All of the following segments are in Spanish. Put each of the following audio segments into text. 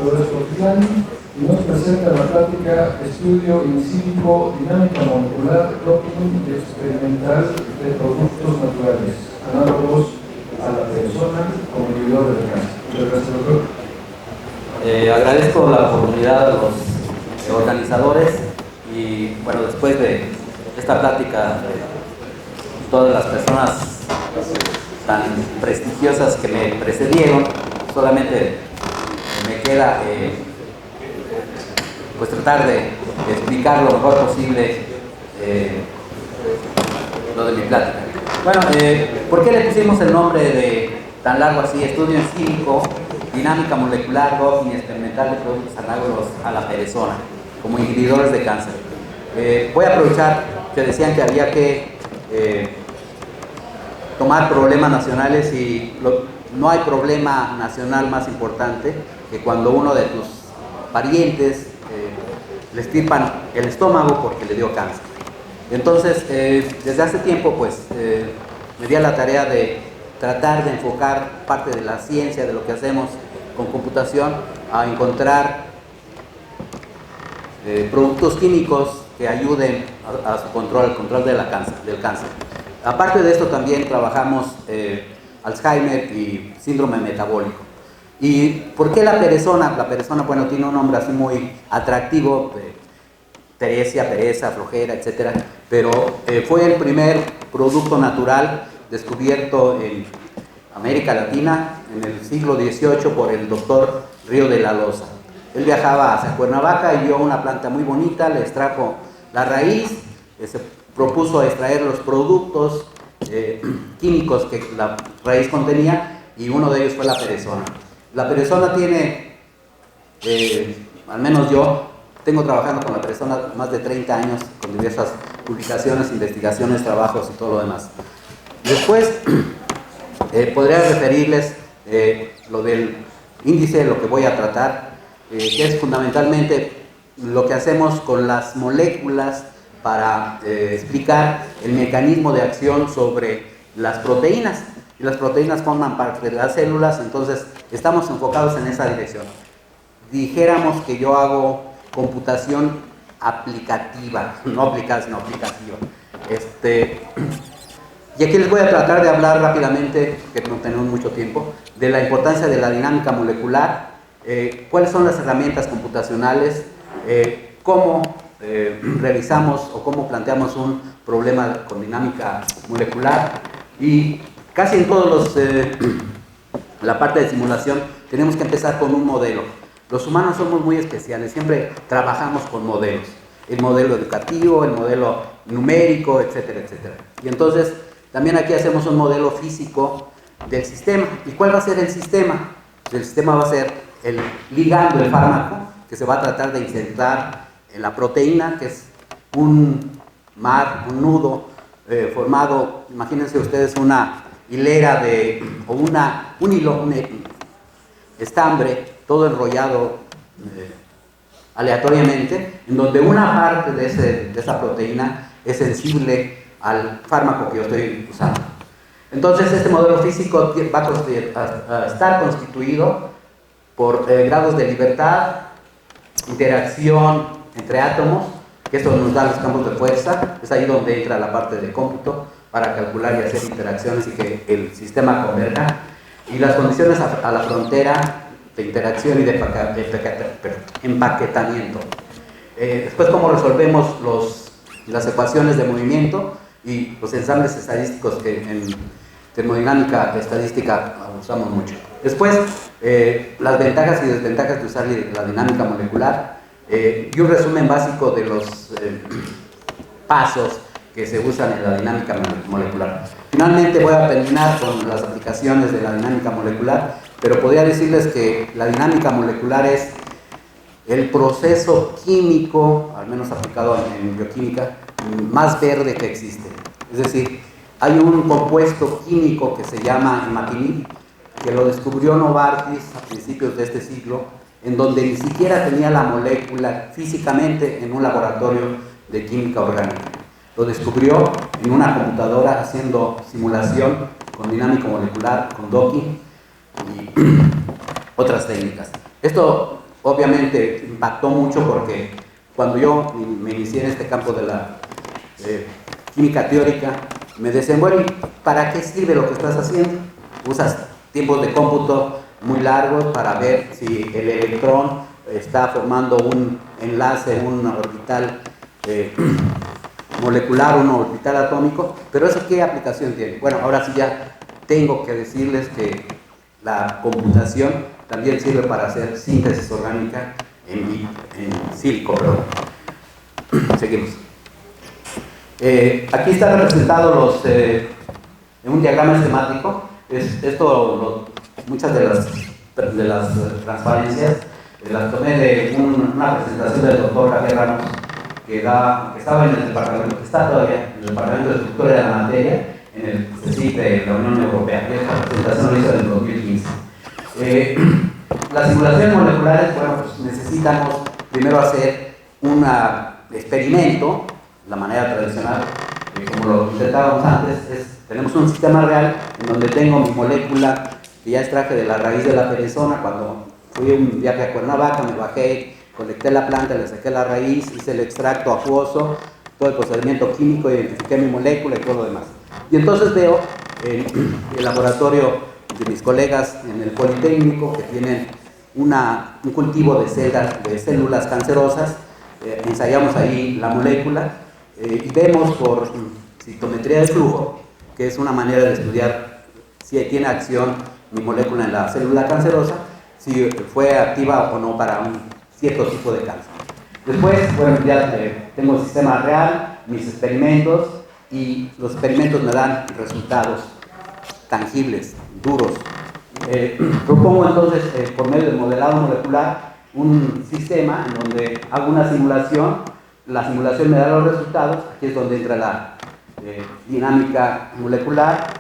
doctor Escotilani, y nos presenta la plática Estudio in silico, dinámica molecular, docking experimental de productos naturales, análogos a la persona como inhibidor del cáncer. Muchas gracias, doctor. Agradezco la oportunidad a los organizadores y bueno, después de esta plática de todas las personas tan prestigiosas que me precedieron, solamente me queda pues tratar de explicar lo mejor posible lo de mi plática. Bueno, ¿por qué le pusimos el nombre de tan largo así? Estudio in silico, dinámica molecular, docking experimental de productos análogos a la perezona, como inhibidores de cáncer. Voy a aprovechar que decían que había que tomar problemas nacionales y no hay problema nacional más importante que cuando uno de tus parientes le estirpan el estómago porque le dio cáncer. Entonces, desde hace tiempo, pues, me di a la tarea de tratar de enfocar parte de la ciencia, de lo que hacemos con computación, a encontrar productos químicos que ayuden a su control, al control de del cáncer. Aparte de esto, también trabajamos Alzheimer y síndrome metabólico. ¿Y por qué la perezona? La perezona, bueno, tiene un nombre así muy atractivo, pereza, flojera, etc. Pero fue el primer producto natural descubierto en América Latina en el siglo XVIII por el doctor Río de la Loza. Él viajaba hacia Cuernavaca y vio una planta muy bonita, le extrajo la raíz, se propuso extraer los productos químicos que la raíz contenía y uno de ellos fue la perezona. La perezona tiene, al menos yo, tengo trabajando con la perezona más de 30 años, con diversas publicaciones, investigaciones, trabajos y todo lo demás. Después, podría referirles lo del índice, lo que voy a tratar, que es fundamentalmente lo que hacemos con las moléculas para explicar el mecanismo de acción sobre las proteínas. Y las proteínas forman parte de las células, entonces estamos enfocados en esa dirección. Dijéramos que yo hago computación aplicativa, no aplicada, sino aplicativa. Y aquí les voy a tratar de hablar rápidamente, que no tenemos mucho tiempo, de la importancia de la dinámica molecular, cuáles son las herramientas computacionales, cómo realizamos o cómo planteamos un problema con dinámica molecular, y casi en todos la parte de simulación tenemos que empezar con un modelo. Los humanos somos muy especiales, siempre trabajamos con modelos, el modelo educativo, el modelo numérico, etcétera, etcétera. Y entonces también aquí hacemos un modelo físico del sistema. ¿Y cuál va a ser el sistema? El sistema va a ser el ligando, el fármaco, que se va a tratar de insertar en la proteína, que es un nudo formado, imagínense ustedes una hilera o un hilo, un estambre, todo enrollado aleatoriamente, en donde una parte de esa proteína es sensible al fármaco que yo estoy usando. Entonces, este modelo físico va a estar constituido por grados de libertad, interacción entre átomos, que esto nos da los campos de fuerza, es ahí donde entra la parte de cómputo para calcular y hacer interacciones y que el sistema converja, y las condiciones a la frontera de interacción y de empaquetamiento. Después, cómo resolvemos las ecuaciones de movimiento y los ensambles estadísticos que en termodinámica estadística usamos mucho. Después, las ventajas y desventajas de usar la dinámica molecular, y un resumen básico de los pasos que se usan en la dinámica molecular. Finalmente voy a terminar con las aplicaciones de la dinámica molecular, pero podría decirles que la dinámica molecular es el proceso químico, al menos aplicado en bioquímica, más verde que existe. Es decir, hay un compuesto químico que se llama imatinib, que lo descubrió Novartis a principios de este siglo, en donde ni siquiera tenía la molécula físicamente en un laboratorio de química orgánica. Lo descubrió en una computadora haciendo simulación con dinámica molecular, con docking y otras técnicas. Esto obviamente impactó mucho porque cuando yo me inicié en este campo de la química teórica, me decían, bueno, ¿y para qué sirve lo que estás haciendo? Usas tiempos de cómputo muy largos para ver si el electrón está formando un enlace, un orbital molecular, un orbital atómico, pero ¿eso qué aplicación tiene? Bueno, ahora sí ya tengo que decirles que la computación también sirve para hacer síntesis orgánica en sílico, perdón. Seguimos. Aquí están representados en un diagrama esquemático. Muchas de las transparencias las tomé de una presentación del doctor Javier Ramos, que estaba en el departamento, que está todavía en el departamento de estructura de la materia, en el CSIC de la Unión Europea. Esta presentación lo hizo en el 2015. Las simulaciones moleculares, bueno, pues necesitamos primero hacer un experimento, la manera tradicional, como lo intentábamos antes, tenemos un sistema real en donde tengo mi molécula que ya extraje de la raíz de la perezona. Cuando fui un viaje a Cuernavaca, me bajé, conecté la planta, le saqué la raíz, hice el extracto acuoso, todo el procedimiento químico, identifiqué mi molécula y todo lo demás. Y entonces veo en el laboratorio de mis colegas en el Politécnico que tienen un cultivo de células cancerosas, ensayamos ahí la molécula y vemos por citometría de flujo, que es una manera de estudiar si tiene acción mi molécula en la célula cancerosa, si fue activa o no para un cierto tipo de cáncer. Después, bueno, ya tengo el sistema real, mis experimentos, y los experimentos me dan resultados tangibles, duros. Propongo entonces, por medio del modelado molecular, un sistema en donde hago una simulación, la simulación me da los resultados, aquí es donde entra la dinámica molecular,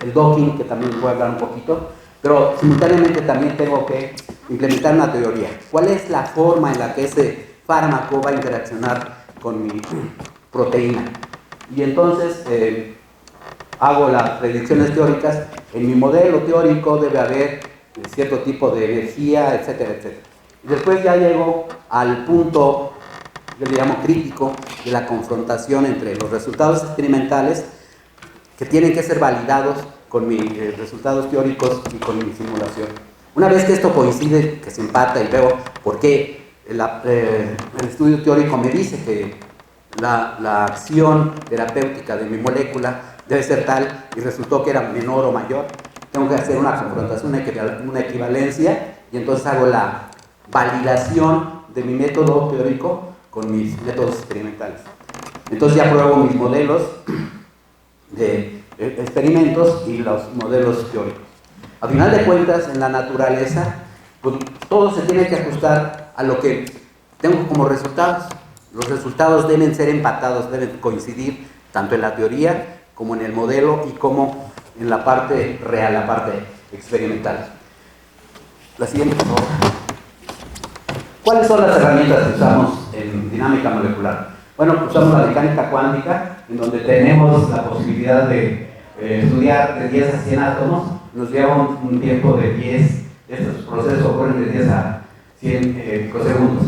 el docking, que también voy a hablar un poquito, pero simultáneamente también tengo que implementar una teoría. ¿Cuál es la forma en la que ese fármaco va a interaccionar con mi proteína? Y entonces hago las predicciones teóricas. En mi modelo teórico debe haber cierto tipo de energía, etcétera, etcétera. Y después ya llego al punto, yo le llamo crítico, de la confrontación entre los resultados experimentales que tienen que ser validados con mis resultados teóricos y con mi simulación. Una vez que esto coincide, que se empata y veo por qué el estudio teórico me dice que la acción terapéutica de mi molécula debe ser tal y resultó que era menor o mayor, tengo que hacer una confrontación, una equivalencia, y entonces hago la validación de mi método teórico con mis métodos experimentales. Entonces ya pruebo mis modelos de experimentos y los modelos teóricos. A final de cuentas, en la naturaleza, pues, todo se tiene que ajustar a lo que tengo como resultados. Los resultados deben ser empatados, deben coincidir tanto en la teoría como en el modelo y como en la parte real, la parte experimental. La siguiente, por favor. ¿Cuáles son las herramientas que usamos en dinámica molecular? Bueno, usamos la mecánica cuántica, en donde tenemos la posibilidad de estudiar de 10 a 100 átomos. Nos lleva un tiempo de 10, estos procesos ocurren de 10 a 100 microsegundos.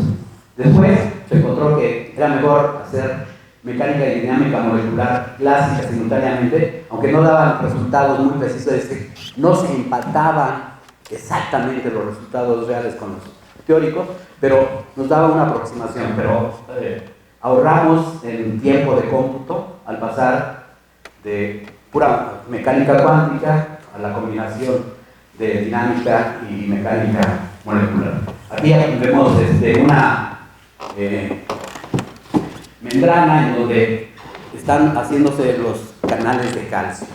Después se encontró que era mejor hacer mecánica y dinámica molecular clásica simultáneamente, aunque no daban resultados muy precisos, es que no se empataban exactamente los resultados reales con los teóricos, pero nos daba una aproximación, pero ahorramos en tiempo de cómputo al pasar de pura mecánica cuántica a la combinación de dinámica y mecánica molecular. Aquí vemos una membrana en donde están haciéndose los canales de calcio.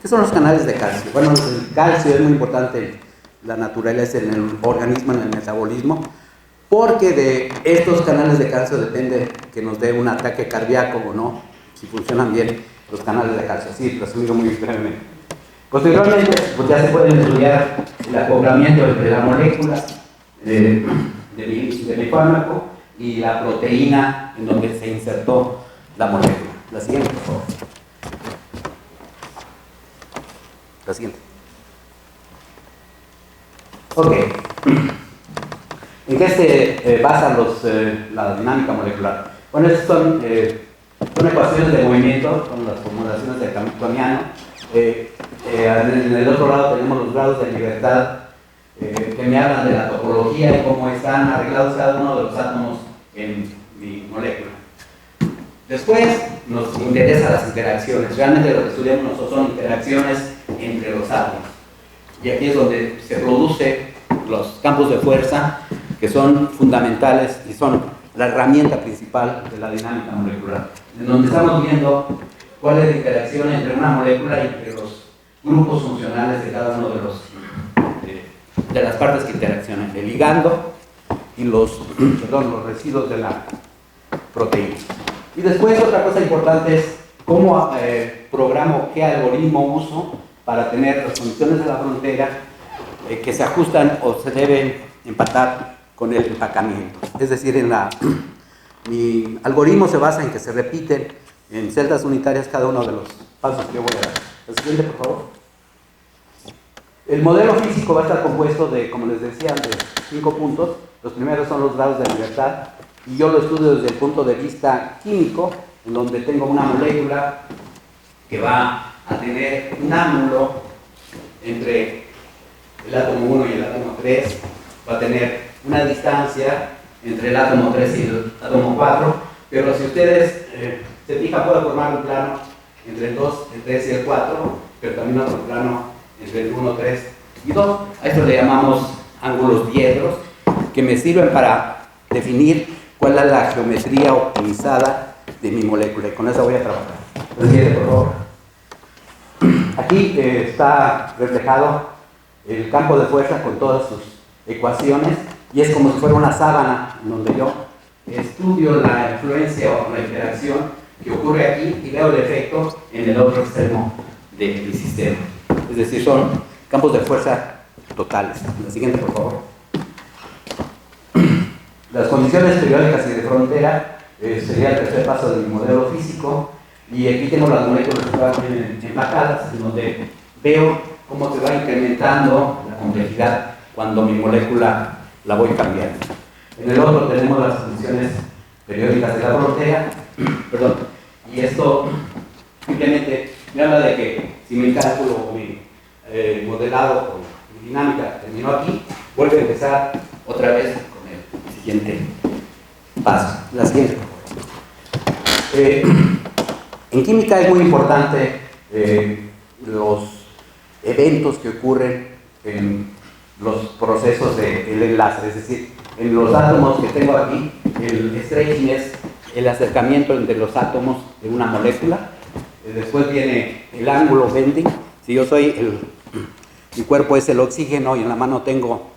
¿Qué son los canales de calcio? Bueno, el calcio es muy importante en la naturaleza, en el organismo, en el metabolismo, porque de estos canales de calcio depende que nos dé un ataque cardíaco o no, si funcionan bien los canales de calcio. Sí, resumido muy brevemente. Posteriormente, pues ya se puede estudiar el acoplamiento entre la molécula de mi fármaco y la proteína en donde se insertó la molécula. La siguiente, por favor. La siguiente. Ok. ¿En qué se basa la dinámica molecular? Bueno, estas son ecuaciones de movimiento, son las formulaciones de Hamiltoniano. En el otro lado tenemos los grados de libertad que me hablan de la topología y cómo están arreglados cada uno de los átomos en mi molécula. Después nos interesan las interacciones. Realmente lo que estudiamos nosotros son interacciones entre los átomos. Y aquí es donde se producen los campos de fuerza, que son fundamentales y son la herramienta principal de la dinámica molecular, en donde estamos viendo cuál es la interacción entre una molécula y entre los grupos funcionales de cada uno de las partes que interaccionan, el ligando y los residuos de la proteína. Y después otra cosa importante es cómo programo, qué algoritmo uso para tener las condiciones de la frontera que se ajustan o se deben empatar con el empacamiento. Es decir, mi algoritmo se basa en que se repiten en celdas unitarias cada uno de los pasos que yo voy a dar. El siguiente, por favor. El modelo físico va a estar compuesto de, como les decía, de 5 puntos. Los primeros son los grados de libertad, y yo lo estudio desde el punto de vista químico, en donde tengo una molécula que va a tener un ángulo entre el átomo 1 y el átomo 3, va a tener una distancia entre el átomo 3 y el átomo 4, pero si ustedes se fijan, puedo formar un plano entre el 2, el 3 y el 4, pero también otro plano entre el 1, 3 y 2. A esto le llamamos ángulos diedros, que me sirven para definir cuál es la geometría optimizada de mi molécula, y con eso voy a trabajar. El siguiente, por favor. Aquí está reflejado el campo de fuerza con todas sus ecuaciones, y es como si fuera una sábana en donde yo estudio la influencia o la interacción que ocurre aquí y veo el efecto en el otro extremo del sistema. Es decir, son campos de fuerza totales. La siguiente, por favor. Las condiciones periódicas y de frontera sería el tercer paso de mi modelo físico, y aquí tengo las moléculas que van empacadas, en donde veo cómo se va incrementando la complejidad cuando mi molécula la voy cambiando. En el otro tenemos las condiciones periódicas de la frontera, perdón, y esto simplemente me habla de que si mi cálculo o mi modelado o mi dinámica terminó aquí, vuelve a empezar otra vez con el siguiente paso. La siguiente. En química es muy importante los eventos que ocurren en los procesos del enlace, es decir, en los átomos que tengo aquí, el stretching es el acercamiento entre los átomos de una molécula. Después viene el ángulo bending. Si yo soy mi cuerpo es el oxígeno y en la mano tengo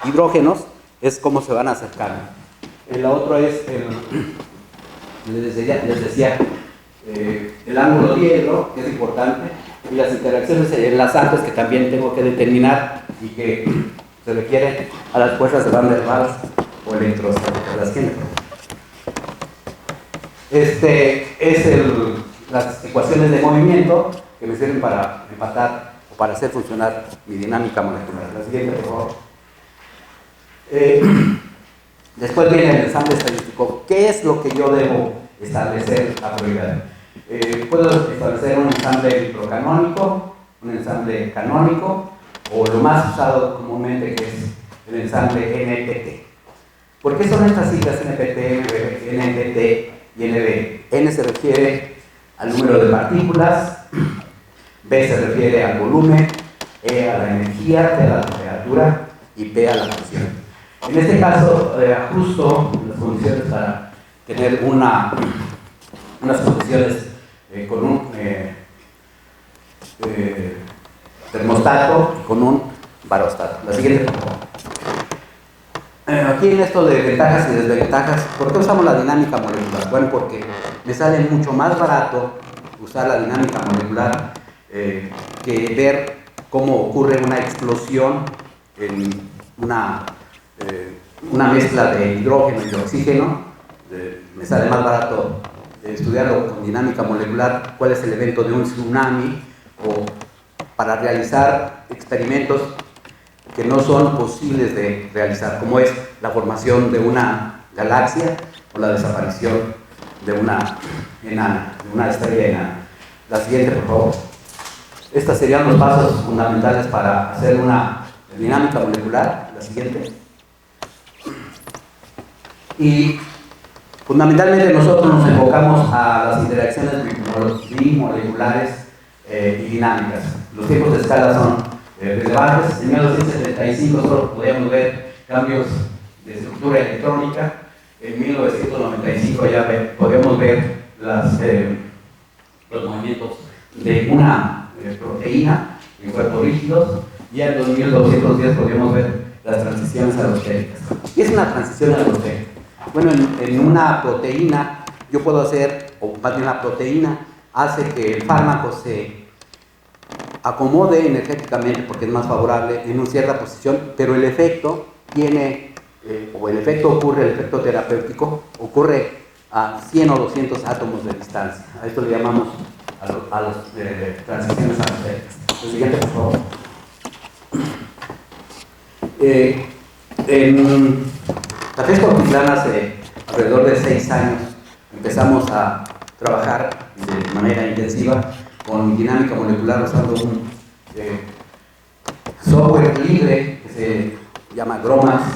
hidrógenos, es cómo se van acercando. La otra es les decía, el ángulo diedro, que es importante, y las interacciones enlazantes que también tengo que determinar y que se requieren a las fuerzas de van der Waals o electrostáticas. Las ecuaciones de movimiento que me sirven para empatar o para hacer funcionar mi dinámica molecular. La siguiente, por favor. Después viene el ensamble estadístico. ¿Qué es lo que yo debo establecer a prioridad? Puedo establecer un ensamble microcanónico, un ensamble canónico, o lo más usado comúnmente, que es el ensamble NPT. ¿Por qué son estas siglas NPT, NPT y NB? N se refiere al número de partículas, B se refiere al volumen, E a la energía, T a la temperatura y P a la presión. En este caso, ajusto las condiciones para tener unas condiciones con un termostato y con un barostato. La siguiente, por favor. Aquí en esto de ventajas y desventajas, ¿por qué usamos la dinámica molecular? Bueno, porque me sale mucho más barato usar la dinámica molecular que ver cómo ocurre una explosión en una mezcla de hidrógeno y de oxígeno. Me sale más barato estudiarlo con dinámica molecular, cuál es el evento de un tsunami, o para realizar experimentos que no son posibles de realizar, como es la formación de una galaxia o la desaparición de una enana, de una estrella enana. La siguiente, por favor. Estos serían los pasos fundamentales para hacer una dinámica molecular. La siguiente. Y fundamentalmente nosotros nos enfocamos a las interacciones bimoleculares y dinámicas. Los tiempos de escala son relevantes. En 1975 solo podíamos ver cambios de estructura electrónica. En 1995 ya podíamos ver los movimientos de una proteína en cuerpos rígidos. Y en 2210 podíamos ver las transiciones alostéricas. ¿Qué es una transición alostérica? Bueno, en una proteína yo puedo hacer, o más bien la proteína hace que el fármaco se acomode energéticamente porque es más favorable en una cierta posición, pero el efecto tiene, o el efecto ocurre, el efecto terapéutico ocurre a 100 o 200 átomos de distancia. A esto le llamamos a las transiciones alostéricas. El siguiente, por favor. En la FES Cuautitlán hace alrededor de 6 años empezamos a trabajar de manera intensiva con dinámica molecular usando un software libre que se llama GROMACS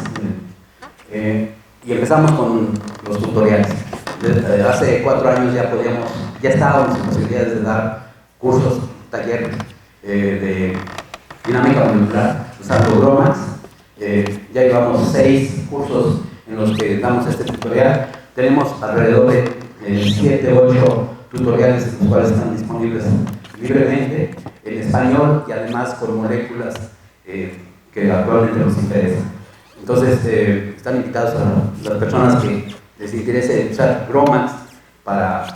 y empezamos con los tutoriales. Desde hace 4 años ya estábamos en posibilidades de dar cursos, talleres de dinámica molecular usando GROMACS. Ya llevamos 6 cursos en los que damos este tutorial. Tenemos alrededor de 7 u 8 tutoriales, los cuales están disponibles libremente en español y además con moléculas que actualmente nos interesan. Entonces, están invitados a las personas que les interese usar GROMACS para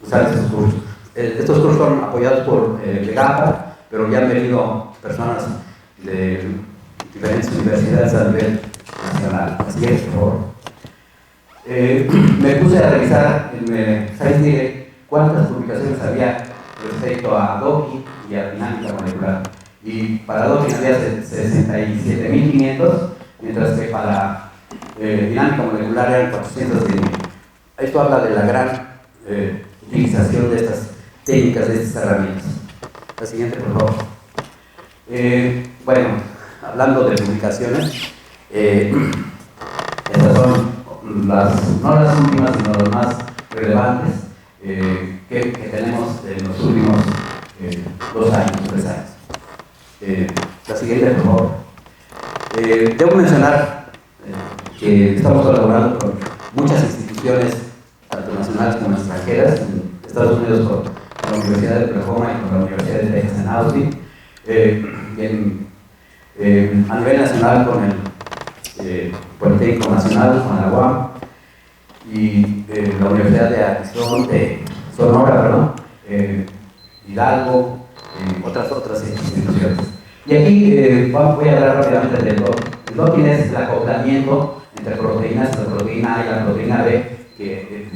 usar estos cursos. Estos cursos son apoyados por GAPA, pero ya han venido personas de diferentes universidades a nivel nacional. Así es, por favor. Me puse a revisar en Science Direct cuántas publicaciones había respecto a docking y a dinámica molecular. Y para docking había 67.500, mientras que para dinámica molecular eran 410.000. Esto habla de la gran utilización de estas técnicas, de estas herramientas. La siguiente, por favor. Bueno, hablando de publicaciones, estas son no las últimas, sino las más relevantes que tenemos en los últimos 2 años, 3 años. La siguiente, por favor. Debo mencionar que estamos colaborando con muchas instituciones, tanto nacionales como extranjeras, en Estados Unidos con la Universidad de Oklahoma y con la Universidad de Texas en Austin, a nivel nacional con el Politécnico Nacional, con la UAM, y la Universidad de Sonora, Hidalgo, otras instituciones. Y aquí voy a hablar rápidamente del docking. El docking es el acoplamiento entre proteínas, la proteína A y la proteína B, que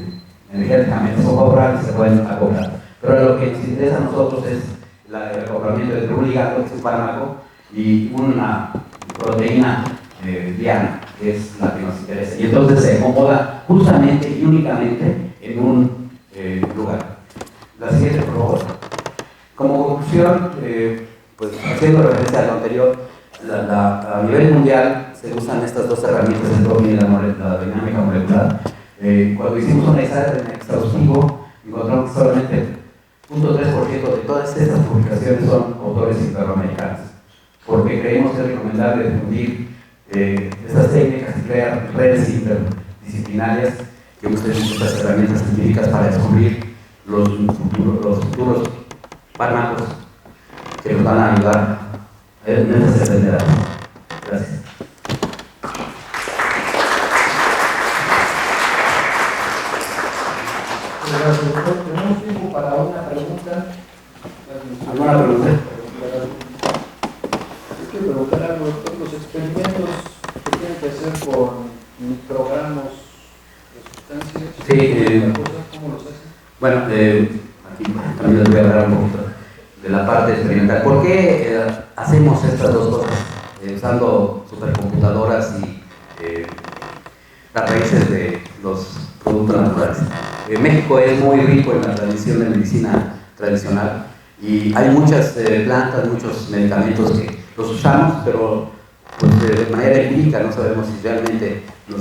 energéticamente son favorables y se pueden acoplar. Pero lo que nos interesa a nosotros es el acoplamiento entre un ligando, que es un fármaco, y una proteína diana, que es la que nos interesa. Y entonces se acomoda justamente y únicamente en un lugar. La siguiente, por favor. Como conclusión, pues haciendo referencia a lo anterior, a nivel mundial se usan estas dos herramientas, el docking y la dinámica molecular. Cuando hicimos un examen exhaustivo, encontramos que solamente 0.3% de todas estas publicaciones son autores iberoamericanos, porque creemos que es recomendable difundir estas técnicas y crear redes interdisciplinarias que usen estas herramientas científicas para descubrir los futuros fármacos que nos van a ayudar en estas enfermedades. Gracias. Gracias, doctor. Tenemos tiempo para una pregunta. ¿Alguna pregunta? Quiero preguntar algo, doctor. Los experimentos que tienen que hacer con microgramos de sustancias, sí, ¿cómo los hacen? Bueno, aquí también les voy a hablar un poquito de la parte experimental. ¿Por qué hacemos estas dos cosas? usando supercomputadoras y las raíces de los productos naturales. México es muy rico en la tradición de medicina tradicional y hay muchas plantas, muchos medicamentos que los usamos, pero pues, de manera empírica no sabemos si realmente nos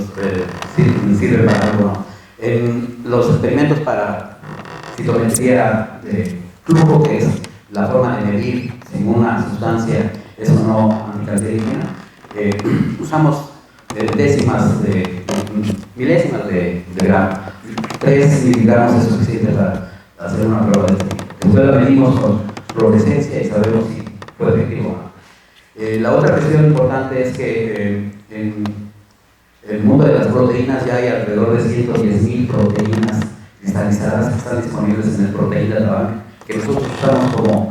sirve para algo o no. En los experimentos para citometría de flujo, que es la forma de medir si una sustancia es o no anticancerígena, usamos milésimas de gramo. 3 miligramos es suficiente para hacer una prueba de este tipo. Después la medimos con fluorescencia y sabemos si fue efectivo o no. La otra cuestión importante es que en el mundo de las proteínas ya hay alrededor de 110,000 proteínas cristalizadas que están disponibles en el Protein Data Bank, que nosotros usamos como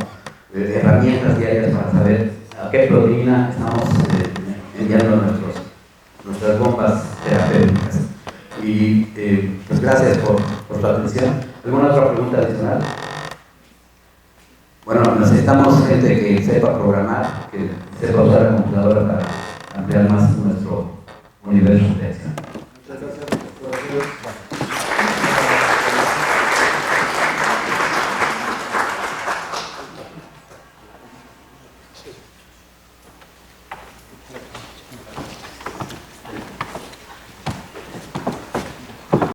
herramientas diarias para saber a qué proteína estamos enviando nuestras bombas terapéuticas. Y pues gracias por su atención. ¿Alguna otra pregunta adicional? Bueno, necesitamos gente que sepa programar, que sepa usar la computadora para ampliar más nuestro universo de acción. Muchas gracias por